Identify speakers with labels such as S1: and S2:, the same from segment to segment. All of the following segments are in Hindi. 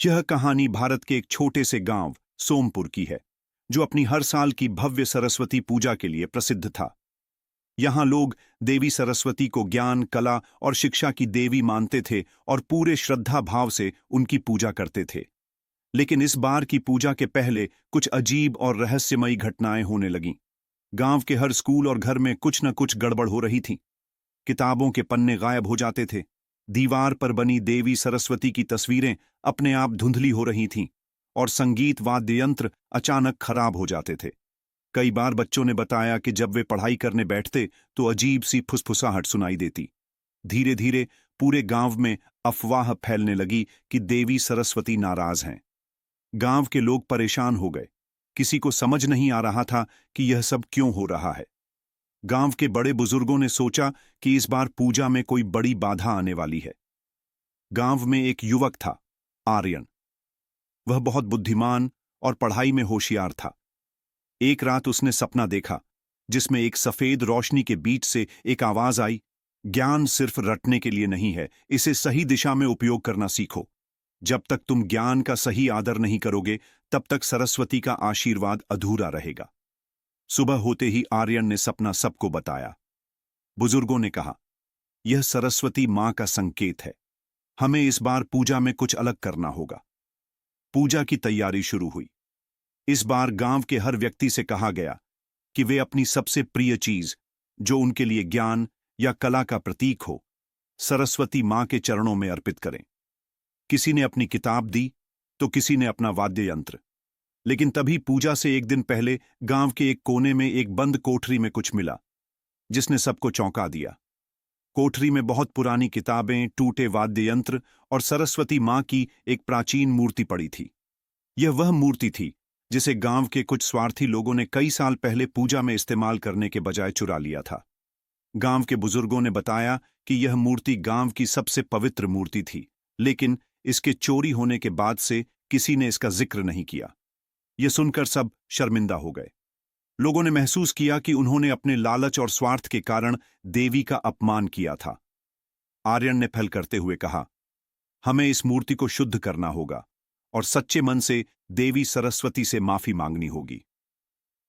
S1: यह कहानी भारत के एक छोटे से गांव सोमपुर की है, जो अपनी हर साल की भव्य सरस्वती पूजा के लिए प्रसिद्ध था। यहाँ लोग देवी सरस्वती को ज्ञान, कला और शिक्षा की देवी मानते थे और पूरे श्रद्धा भाव से उनकी पूजा करते थे। लेकिन इस बार की पूजा के पहले कुछ अजीब और रहस्यमयी घटनाएं होने लगीं। गांव के हर स्कूल और घर में कुछ न कुछ गड़बड़ हो रही थी। किताबों के पन्ने गायब हो जाते थे। दीवार पर बनी देवी सरस्वती की तस्वीरें अपने आप धुंधली हो रही थीं और संगीत वाद्य यंत्र अचानक खराब हो जाते थे। कई बार बच्चों ने बताया कि जब वे पढ़ाई करने बैठते तो अजीब सी फुसफुसाहट सुनाई देती। धीरे धीरे पूरे गांव में अफवाह फैलने लगी कि देवी सरस्वती नाराज हैं। गांव के लोग परेशान हो गए। किसी को समझ नहीं आ रहा था कि यह सब क्यों हो रहा है। गांव के बड़े बुजुर्गों ने सोचा कि इस बार पूजा में कोई बड़ी बाधा आने वाली है। गांव में एक युवक था, आर्यन। वह बहुत बुद्धिमान और पढ़ाई में होशियार था। एक रात उसने सपना देखा, जिसमें एक सफेद रोशनी के बीच से एक आवाज आई, ज्ञान सिर्फ रटने के लिए नहीं है, इसे सही दिशा में उपयोग करना सीखो। जब तक तुम ज्ञान का सही आदर नहीं करोगे, तब तक सरस्वती का आशीर्वाद अधूरा रहेगा। सुबह होते ही आर्यन ने सपना सबको बताया। बुजुर्गों ने कहा, यह सरस्वती मां का संकेत है। हमें इस बार पूजा में कुछ अलग करना होगा। पूजा की तैयारी शुरू हुई। इस बार गांव के हर व्यक्ति से कहा गया कि वे अपनी सबसे प्रिय चीज, जो उनके लिए ज्ञान या कला का प्रतीक हो, सरस्वती मां के चरणों में अर्पित करें। किसी ने अपनी किताब दी तो किसी ने अपना वाद्य यंत्र। लेकिन तभी पूजा से एक दिन पहले गांव के एक कोने में एक बंद कोठरी में कुछ मिला, जिसने सबको चौंका दिया। कोठरी में बहुत पुरानी किताबें, टूटे वाद्य यंत्र और सरस्वती मां की एक प्राचीन मूर्ति पड़ी थी। यह वह मूर्ति थी जिसे गांव के कुछ स्वार्थी लोगों ने कई साल पहले पूजा में इस्तेमाल करने के बजाय चुरा लिया था। गांव के बुजुर्गों ने बताया कि यह मूर्ति गांव की सबसे पवित्र मूर्ति थी, लेकिन इसके चोरी होने के बाद से किसी ने इसका जिक्र नहीं किया। यह सुनकर सब शर्मिंदा हो गए। लोगों ने महसूस किया कि उन्होंने अपने लालच और स्वार्थ के कारण देवी का अपमान किया था। आर्यन ने पहल करते हुए कहा, हमें इस मूर्ति को शुद्ध करना होगा और सच्चे मन से देवी सरस्वती से माफी मांगनी होगी।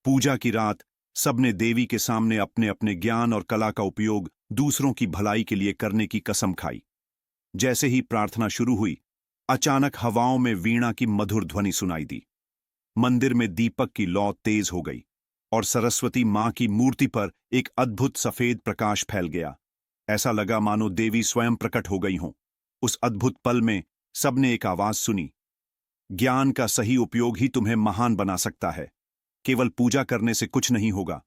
S1: पूजा की रात सबने देवी के सामने अपने अपने ज्ञान और कला का उपयोग दूसरों की भलाई के लिए करने की कसम खाई। जैसे ही प्रार्थना शुरू हुई, अचानक हवाओं में वीणा की मधुर ध्वनि सुनाई दी। मंदिर में दीपक की लौ तेज हो गई और सरस्वती मां की मूर्ति पर एक अद्भुत सफेद प्रकाश फैल गया। ऐसा लगा मानो देवी स्वयं प्रकट हो गई हों। उस अद्भुत पल में सबने एक आवाज सुनी, ज्ञान का सही उपयोग ही तुम्हें महान बना सकता है। केवल पूजा करने से कुछ नहीं होगा।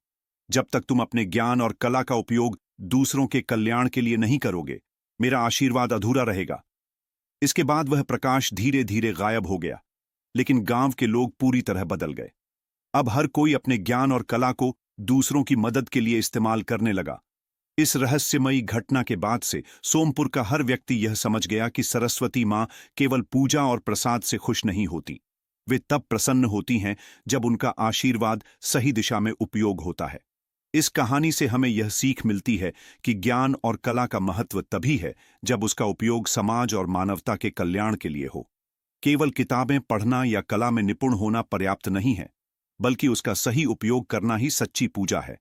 S1: जब तक तुम अपने ज्ञान और कला का उपयोग दूसरों के कल्याण के लिए नहीं करोगे, मेरा आशीर्वाद अधूरा रहेगा। इसके बाद वह प्रकाश धीरे धीरे गायब हो गया, लेकिन गांव के लोग पूरी तरह बदल गए। अब हर कोई अपने ज्ञान और कला को दूसरों की मदद के लिए इस्तेमाल करने लगा। इस रहस्यमयी घटना के बाद से सोमपुर का हर व्यक्ति यह समझ गया कि सरस्वती मां केवल पूजा और प्रसाद से खुश नहीं होती। वे तब प्रसन्न होती हैं जब उनका आशीर्वाद सही दिशा में उपयोग होता है। इस कहानी से हमें यह सीख मिलती है कि ज्ञान और कला का महत्व तभी है जब उसका उपयोग समाज और मानवता के कल्याण के लिए हो। केवल किताबें पढ़ना या कला में निपुण होना पर्याप्त नहीं है, बल्कि उसका सही उपयोग करना ही सच्ची पूजा है।